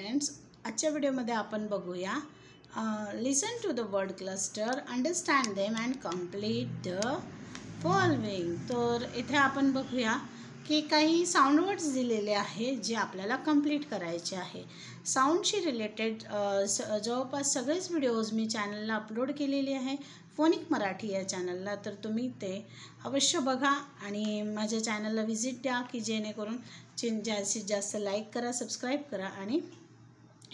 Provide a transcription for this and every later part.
Friends, आजच्या व्हिडिओमध्ये आपण बघूया listen to the word cluster, understand them and complete the following. तर इथे आपण बघूया की काही साऊंड वर्ड्स दिलेले आहे जे आपल्याला कंप्लीट करायचे आहे। साऊंडशी रिलेटेड जवळपास सगळेच व्हिडिओज मी चॅनलला अपलोड केलेले आहे, फोनिक मराठी या चॅनलला। तर तुम्ही ते अवश्य बघा आणि माझ्या चॅनलला व्हिजिट द्या की जेणेकरून जास्तीत जास्त लाईक करा, सबस्क्राईब करा आणि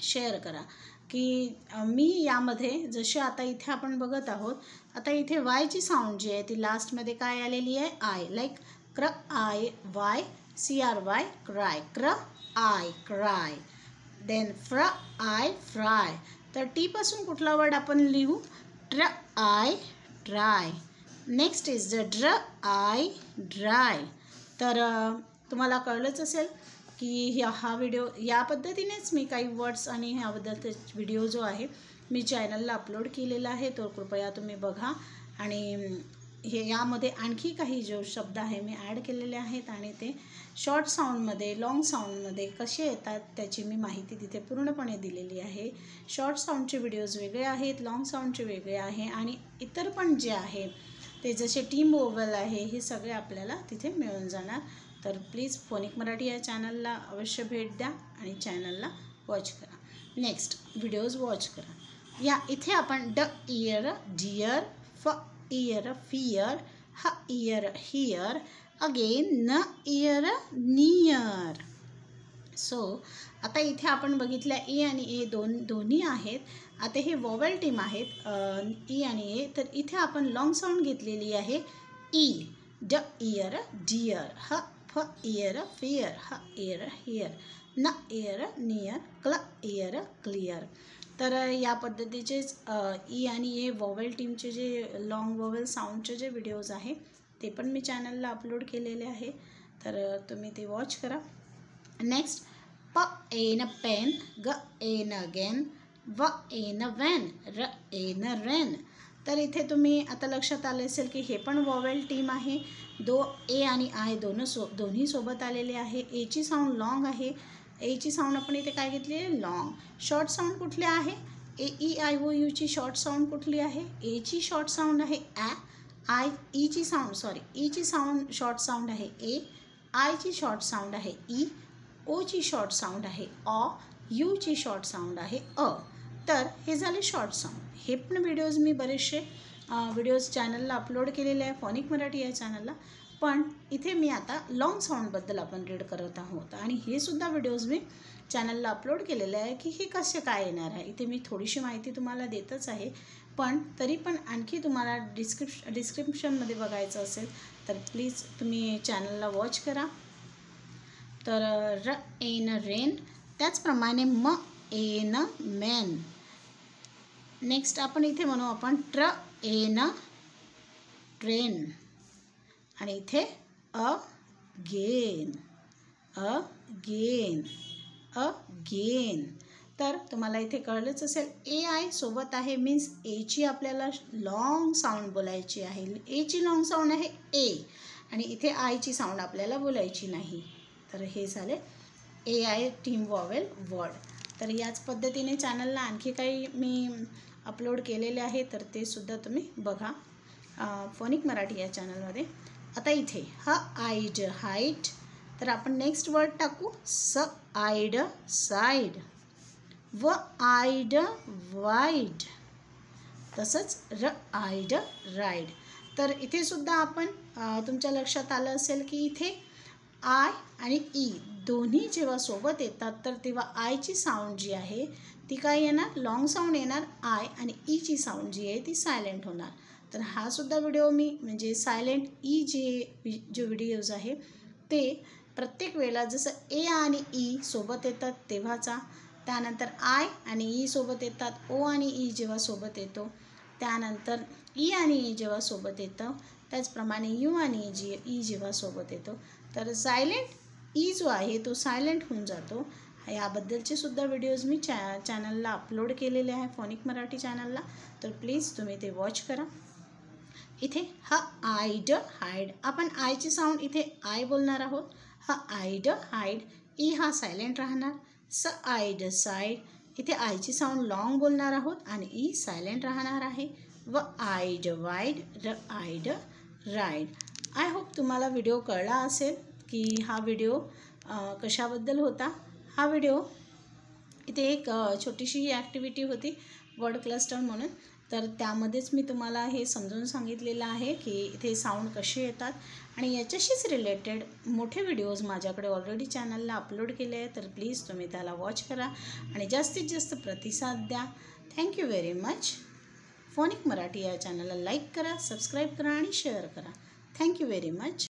शेअर करा। की मी यामध्ये जसे आता इथे आपण बघत आहोत, आता इथे वायची साऊंड जी आहे ती लास्टमध्ये काय आलेली आहे, आय, लाईक क्र आय वाय CRY क्राय, क्र आय क्राय। देन फ्र आय फ्राय, तर टी पासून कुठला वर्ड आपण लिहू, ट्र I try. Next is the ड्र आय ड्राय। तर तुम्हाला कळलंच असेल की हा व्हिडिओ या पद्धतीनेच मी काही वर्ड्स आणि ह्याबद्दलचा व्हिडिओ जो आहे मी चॅनलला अपलोड केलेला आहे, तो कृपया तुम्ही बघा। आणि हे यामध्ये आणखी काही जो शब्द आहे मी ॲड केलेले आहेत आणि ते शॉर्ट साऊंडमध्ये, लॉंग साऊंडमध्ये कसे येतात त्याची मी माहिती तिथे पूर्णपणे दिलेली आहे। शॉर्ट साऊंडचे व्हिडिओज वेगळे आहेत, लॉंग साऊंडचे वेगळे आहे आणि इतर पण जे आहे ते जसे टीम ओव्हल आहे हे सगळे आपल्याला तिथे मिळून जाणार। तर प्लीज फोनिक मराठी या चॅनलला अवश्य भेट द्या आणि चॅनलला वॉच करा, नेक्स्ट व्हिडिओज वॉच करा। या इथे आपण ड इयर डियर, फ इयर फियर, ह इयर हियर, अगेन न इयर नियर। सो आता इथे आपण बघितल्या ई आणि ए दोन्ही आहेत। आता हे वॉवेल टीम आहेत ई आणि ए, तर इथे आपण लॉंग साऊंड घेतलेली आहे ई, ड इयर डियर, ह फ इयर फियर, ह इयर हियर, न इयर नियर, क्ल इयर क्लिअर। तर या पद्धतीचेच ई आणि ए वॉवेल टीमचे जे लॉंग वॉवेल साऊंडचे जे व्हिडिओज आहे ते पण मी चॅनलला अपलोड केलेले आहे, तर तुम्ही ते वॉच करा। नेक्स्ट प एन पेन, ग एन अगेन, व एन वॅन, र एन रेन। तर इथे तुम्ही आता लक्षात आले असेल की हे पण वॉवेल टीम आहे, ए आणि आय दोन्ही सोबत आलेले आहे। एची साऊंड लॉंग आहे, एची साऊंड आपण इथे काय घेतली आहे, लॉंग। शॉर्ट साऊंड कुठले आहे, ए ई आय ओ यूची शॉर्ट साऊंड कुठली आहे, एची शॉर्ट साऊंड आहे ॲ, ईची साऊंड शॉर्ट साऊंड आहे ए, आयची शॉर्ट साऊंड आहे ई, ओची शॉर्ट साऊंड आहे ऑ, यूची शॉर्ट साऊंड आहे अ। तर हे झाले शॉर्ट साऊंड। हे पण व्हिडिओज मी बरेचसे व्हिडिओज चॅनलला अपलोड केलेले आहे, फोनिक मराठी या चॅनलला। पण इथे मी आता लॉंग साऊंडबद्दल आपण रीड करत आहोत आणि हे सुद्धा व्हिडिओज मी चॅनलला अपलोड केलेले आहे की हे कसे काय येणार आहे। इथे मी थोडीशी माहिती तुम्हाला देतच आहे, पण तरी पण आणखी तुम्हाला डिस्क्रिप्शनमध्ये बघायचं असेल तर प्लीज तुम्ही चॅनलला वॉच करा। तर र एन रेन, त्याचप्रमाणे म एन मेन। नेक्स्ट आपण इथे म्हणू आपण ट्र एन ट्रेन आणि इथे अगेन, अगेन, अगेन। तर तुम्हाला इथे कळलंच असेल ए आय सोबत आहे, मीन्स एची आपल्याला लॉंग साऊंड बोलायची आहे, एची लॉंग साऊंड आहे ए आणि इथे आयची साऊंड आपल्याला बोलायची नाही। तर हे झाले ए आय टीम वॉवेल वर्ड। तर याच पद्धतीने चॅनलला आणखी काही मी अपलोड केलेले आहे, तर ते सुद्धा तुम्ही बघा फोनिक मराठी या चॅनलमध्ये। आता इथे ह आईड हाईट, तर आपण नेक्स्ट वर्ड टाकू स आईड साईड, व आईड वाईड, तसंच र आईड राईड। तर इथे सुद्धा आपण तुमच्या लक्षात आलं असेल की इथे आय आणि ई दोन्ही जेव्हा सोबत येतात तर तेव्हा आयची साऊंड जी आहे ती काय येणार, लॉंग साऊंड येणार आय, आणि ईची साऊंड जी आहे ती सायलेंट होणार। तर हा सुद्धा व्हिडिओ मी म्हणजे सायलेंट ई जे व्हिडिओज आहे ते प्रत्येक वेळेला जसं ए आणि ई सोबत येतात तेव्हाचा, त्यानंतर आय आणि ई सोबत येतात, ओ आणि ई जेव्हा सोबत येतो, त्यानंतर ई आणि ई जेव्हा सोबत येतं, त्याचप्रमाणे यू आणि ई जेव्हा सोबत येतो तर सायलेंट ई जो आहे तो सायलेंट होऊन जातो। याबद्दलचे सुद्धा व्हिडिओज मी चॅनलला अपलोड केलेले आहे, फोनिक मराठी चॅनलला। तर प्लीज तुम्ही ते वॉच करा। इथे ह आईड हाईड, आपण आयची साऊंड इथे आय बोलणार आहोत, ह आईड हाईड, ई हा सायलेंट राहणार, साईड साईड, इथे आयची साऊंड लॉंग बोलणार आहोत आणि ई सायलेंट राहणार आहे. व eyed wide, eyed ride. I hope तुम्हाला व्हिडिओ कळला असेल की हा व्हिडिओ कशाबद्दल होता. हा व्हिडिओ इथे एक छोटीशी ॲक्टिव्हिटी होती वर्ड क्लस्टर म्हणून, तर त्यामध्येच मी तुम्हाला हे समजून सांगितलेलं आहे की इथे साऊंड कसे येतात. आणि याच्याशीच रिलेटेड मोठे व्हिडिओज माझ्याकडे ऑलरेडी चॅनलला अपलोड केले आहे, तर प्लीज तुम्ही त्याला वॉच करा आणि जास्तीत जास्त प्रतिसाद द्या. Thank you very much. Phonic Marathi या चॅनलला लाईक करा, सबस्क्राईब करा आणि शेअर करा. Thank you very much.